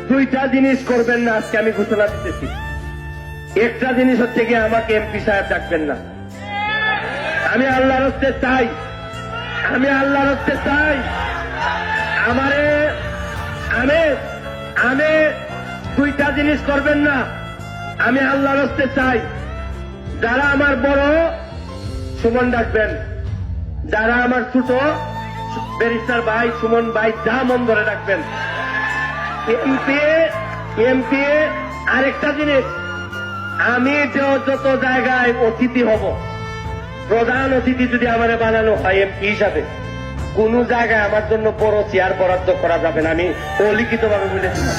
দুইটা জিনিস করবেন না, আজকে আমি ঘোষণা দিতেছি। একটা জিনিস হচ্ছে কি, আমাকে এমপি সাহেব ডাকবেন না। আমি আল্লাহর হস্তে চাই, আমি আল্লাহর হস্তে চাই। আমারে আমি আমি দুইটা জিনিস করবেন না, আমি আল্লাহর হস্তে চাই। যারা আমার বড় সুমন ডাকবেন, যারা আমার ছোট ব্যারিস্টার ভাই সুমন ভাই যা মন ধরে ডাকবেন। এমপি এমপি আরেকটা জিনিস, আমি যত জায়গায় অতিথি হব, প্রধান অতিথি যদি আমার বানানো হয় এমপি হিসাবে, কোন জায়গায় আমার জন্য বড় চেয়ার বরাদ্দ করা যাবে না, আমি অলিখিত ভাবে বলেছিলাম।